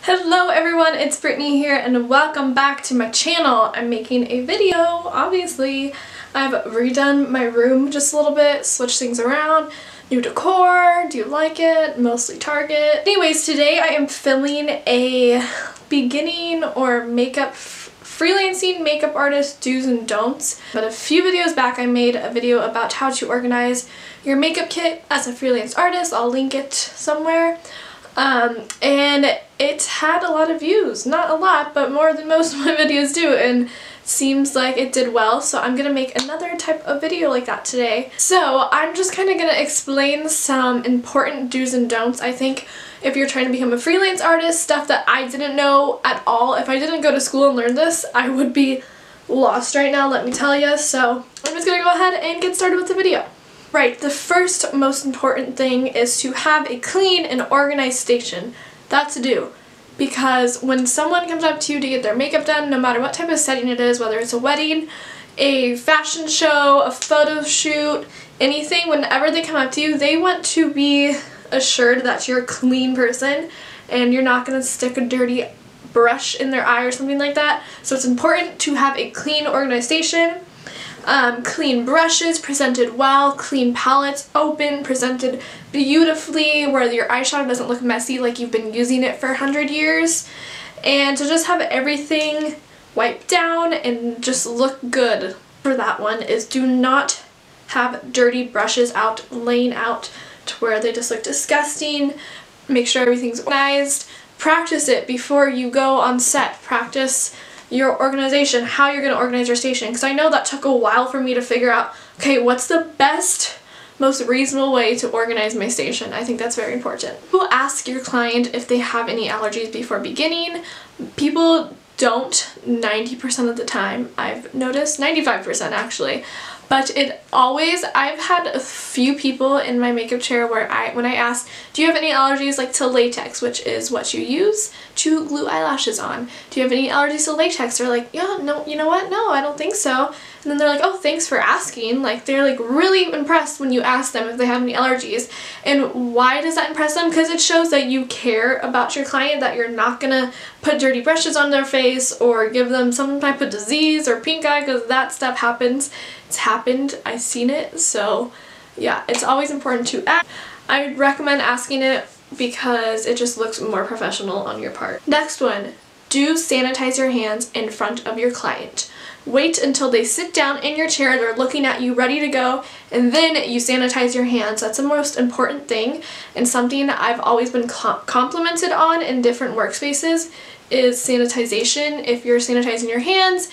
Hello everyone, it's Brittany here and welcome back to my channel. I'm making a video, obviously. I've redone my room just a little bit, switched things around, new decor, do you like it? Mostly Target. Anyways, today I am filming a beginning or freelancing makeup artist do's and don'ts. But a few videos back I made a video about how to organize your makeup kit as a freelance artist. I'll link it somewhere. And it had a lot of views. Not a lot, but more than most of my videos do, and seems like it did well, so I'm gonna make another type of video like that today. So I'm just kind of gonna explain some important do's and don'ts. I think if you're trying to become a freelance artist, stuff that I didn't know at all. If I didn't go to school and learn this, I would be lost right now, let me tell you. So I'm just gonna go ahead and get started with the video. Right, the first most important thing is to have a clean and organized station. That's a do. Because when someone comes up to you to get their makeup done, no matter what type of setting it is, whether it's a wedding, a fashion show, a photo shoot, anything, whenever they come up to you, they want to be assured that you're a clean person and you're not going to stick a dirty brush in their eye or something like that. So it's important to have a clean, organized station. Clean brushes, presented well, clean palettes, open, presented beautifully, where your eyeshadow doesn't look messy like you've been using it for 100 years. And to just have everything wiped down and just look good. For that one is do not have dirty brushes out, laying out to where they just look disgusting. Make sure everything's organized. Practice it before you go on set. Practice your organization, how you're going to organize your station, because I know that took a while for me to figure out, okay, what's the best, most reasonable way to organize my station. I think that's very important. People ask your client if they have any allergies before beginning. People don't 90% of the time, I've noticed, 95% actually. But I've had a few people in my makeup chair where when I ask, do you have any allergies like to latex, which is what you use to glue eyelashes on? Do you have any allergies to latex? They're like, yeah, no, you know what? No, I don't think so. And then they're like, oh, thanks for asking. Like, they're like really impressed when you ask them if they have any allergies. And why does that impress them? Because it shows that you care about your client, that you're not gonna put dirty brushes on their face or give them some type of disease or pink eye, because that stuff happens. It's happened, I've seen it, so yeah, it's always important to ask. I recommend asking it because it just looks more professional on your part. Next one, do sanitize your hands in front of your client. Wait until they sit down in your chair, they're looking at you ready to go, and then you sanitize your hands. That's the most important thing, and something that I've always been complimented on in different workspaces is sanitization. If you're sanitizing your hands,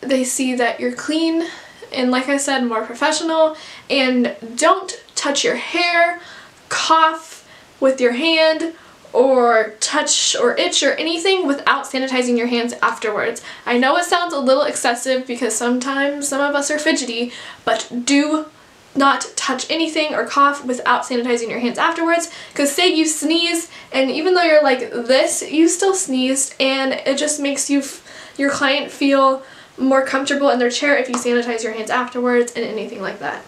they see that you're clean and, like I said, more professional. And don't touch your hair, cough with your hand, or touch or itch or anything without sanitizing your hands afterwards. I know it sounds a little excessive because sometimes some of us are fidgety, but do not touch anything or cough without sanitizing your hands afterwards, because say you sneeze and even though you're like this, you still sneezed, and it just makes your client feel more comfortable in their chair if you sanitize your hands afterwards and anything like that.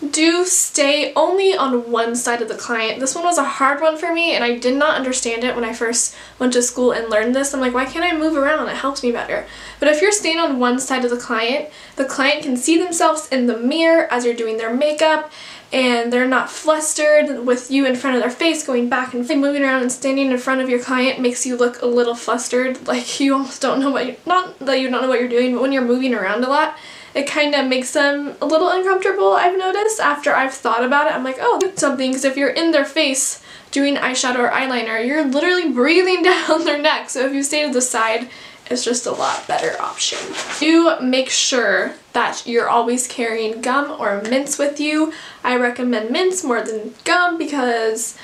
Do stay only on one side of the client. This one was a hard one for me and I did not understand it when I first went to school and learned this. I'm like, why can't I move around? It helps me better. But if you're staying on one side of the client can see themselves in the mirror as you're doing their makeup, and they're not flustered with you in front of their face going back and moving around, and standing in front of your client makes you look a little flustered, like you almost don't know not that you don't know what you're doing, but when you're moving around a lot, it kind of makes them a little uncomfortable, I've noticed. After I've thought about it, I'm like, oh, that's something, because if you're in their face doing eyeshadow or eyeliner, you're literally breathing down their neck, so if you stay to the side, it's just a lot better option. Do make sure that you're always carrying gum or mints with you. I recommend mints more than gum because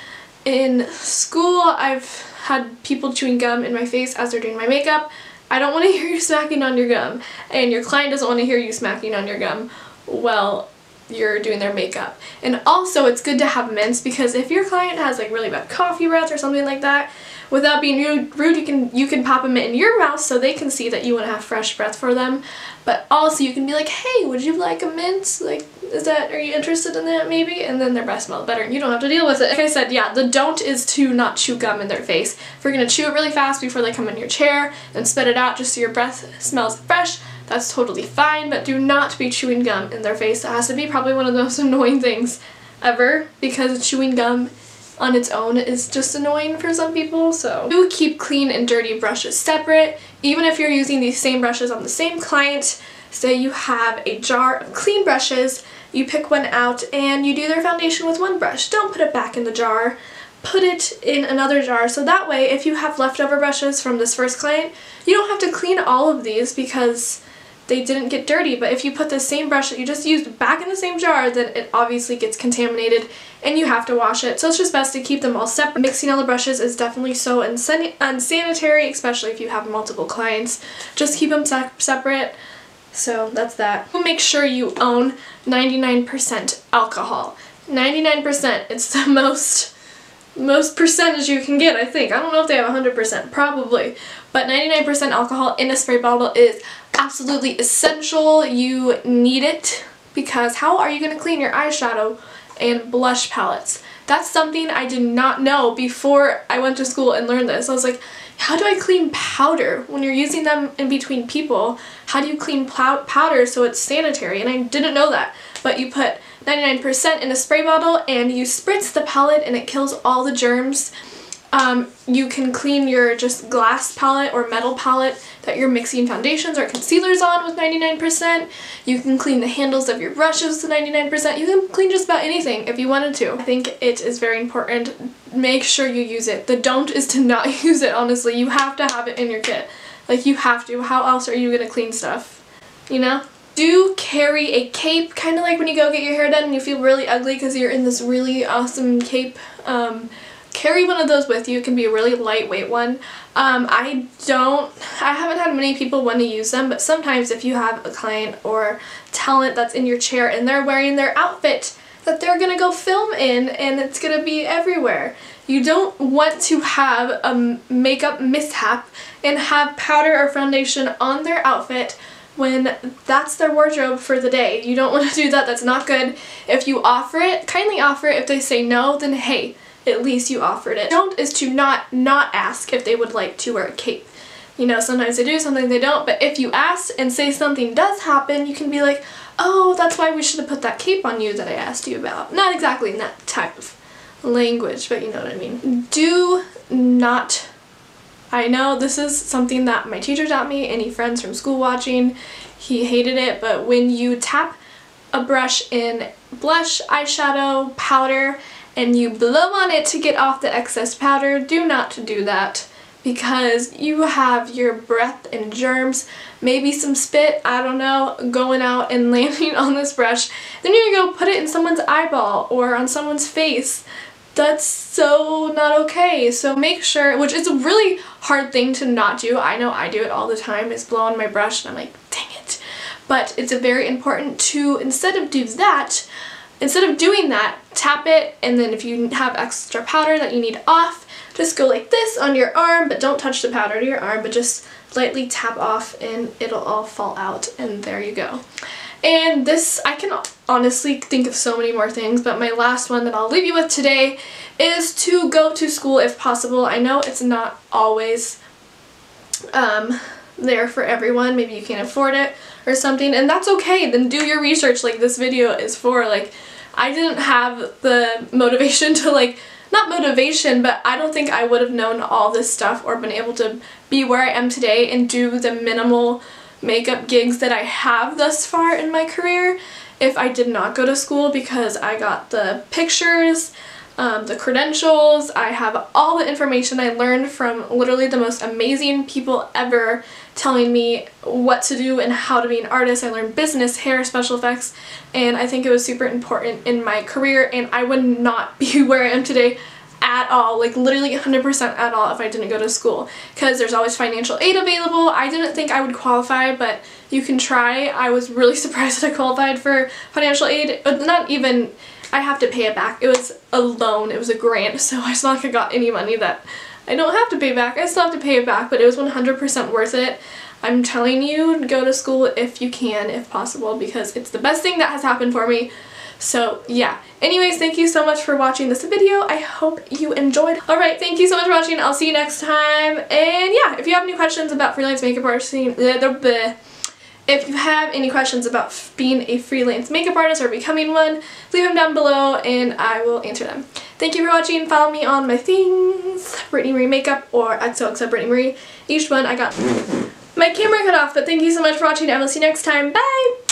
in school I've had people chewing gum in my face as they're doing my makeup. I don't want to hear you smacking on your gum, and your client doesn't want to hear you smacking on your gum. Well, you're doing their makeup. And also it's good to have mints, because if your client has like really bad coffee breath or something like that, without being rude, you can pop a mint in your mouth so they can see that you want to have fresh breath for them. But also you can be like, hey, would you like a mint? Like, are you interested in that maybe? And then their breath smells better and you don't have to deal with it. Like I said, yeah, the don't is to not chew gum in their face. If you're going to chew it really fast before they come in your chair and spit it out just so your breath smells fresh, that's totally fine, but do not be chewing gum in their face. That has to be probably one of the most annoying things ever, because chewing gum on its own is just annoying for some people. So do keep clean and dirty brushes separate, even if you're using these same brushes on the same client. Say you have a jar of clean brushes, you pick one out and you do their foundation with one brush. Don't put it back in the jar. Put it in another jar, so that way if you have leftover brushes from this first client, you don't have to clean all of these because they didn't get dirty. But if you put the same brush that you just used back in the same jar, then it obviously gets contaminated and you have to wash it. So it's just best to keep them all separate. Mixing all the brushes is definitely so unsanitary, especially if you have multiple clients. Just keep them separate. So that's that. Make sure you own 99% alcohol. 99%, it's the most percentage you can get, I think. I don't know if they have 100%, probably. But 99% alcohol in a spray bottle is absolutely essential. You need it, because how are you going to clean your eyeshadow and blush palettes? That's something I did not know before I went to school and learned this. I was like, how do I clean powder when you're using them in between people? How do you clean powder so it's sanitary? And I didn't know that. But you put 99% in a spray bottle and you spritz the palette and it kills all the germs. You can clean your just glass palette or metal palette that you're mixing foundations or concealers on with 99%. You can clean the handles of your brushes with 99%. You can clean just about anything if you wanted to. I think it is very important. Make sure you use it. The don't is to not use it, honestly. You have to have it in your kit. Like, you have to. How else are you gonna clean stuff? You know? Do carry a cape, kind of like when you go get your hair done and you feel really ugly because you're in this really awesome cape. Carry one of those with you. It can be a really lightweight one. I haven't had many people want to use them, but sometimes if you have a client or talent that's in your chair and they're wearing their outfit that they're gonna go film in and it's gonna be everywhere, you don't want to have a makeup mishap and have powder or foundation on their outfit when that's their wardrobe for the day. You don't want to do that. That's not good. If you offer it, kindly offer it. If they say no, then hey, at least you offered it. Don't is to not ask if they would like to wear a cape. You know, sometimes they do, sometimes they don't, but if you ask and say something does happen, you can be like, oh, that's why we should have put that cape on you that I asked you about. Not exactly in that type of language, but you know what I mean. Do not, I know this is something that my teacher taught me, any friends from school watching, he hated it, but when you tap a brush in blush, eyeshadow, powder, and you blow on it to get off the excess powder, do not do that, because you have your breath and germs, maybe some spit, I don't know, going out and landing on this brush. Then you're gonna go put it in someone's eyeball or on someone's face. That's so not okay. So make sure, which is a really hard thing to not do. I know I do it all the time, is blow on my brush and I'm like, dang it. But it's very important to, instead of doing that, tap it, and then if you have extra powder that you need off, just go like this on your arm, but don't touch the powder to your arm, but just lightly tap off and it'll all fall out, and there you go. And this, I can honestly think of so many more things, but my last one that I'll leave you with today is to go to school if possible. I know it's not always there for everyone. Maybe you can't afford it or something, and that's okay. Then do your research like this video is for. Like, I didn't have the motivation to, like, not motivation, but I don't think I would have known all this stuff or been able to be where I am today and do the minimal makeup gigs that I have thus far in my career if I did not go to school, because I got the pictures, the credentials, I have all the information I learned from literally the most amazing people ever telling me what to do and how to be an artist. I learned business, hair, special effects, and I think it was super important in my career, and I would not be where I am today at all, like literally 100% at all if I didn't go to school, because there's always financial aid available. I didn't think I would qualify, but you can try. I was really surprised that I qualified for financial aid. Not even, I have to pay it back. It was a loan, it was a grant, so it's not like I got any money that I don't have to pay back. I still have to pay it back, but it was 100% worth it. I'm telling you, go to school if you can, if possible, because it's the best thing that has happened for me. So yeah. Anyways, thank you so much for watching this video. I hope you enjoyed. Alright, thank you so much for watching. I'll see you next time. And yeah, if you have any questions about freelance makeup artisting, if you have any questions about being a freelance makeup artist or becoming one, leave them down below and I will answer them. Thank you for watching. Follow me on my things, Brittany Marie Makeup or XOXO Brittany Marie. Each one I got my camera cut off, but thank you so much for watching and I will see you next time. Bye!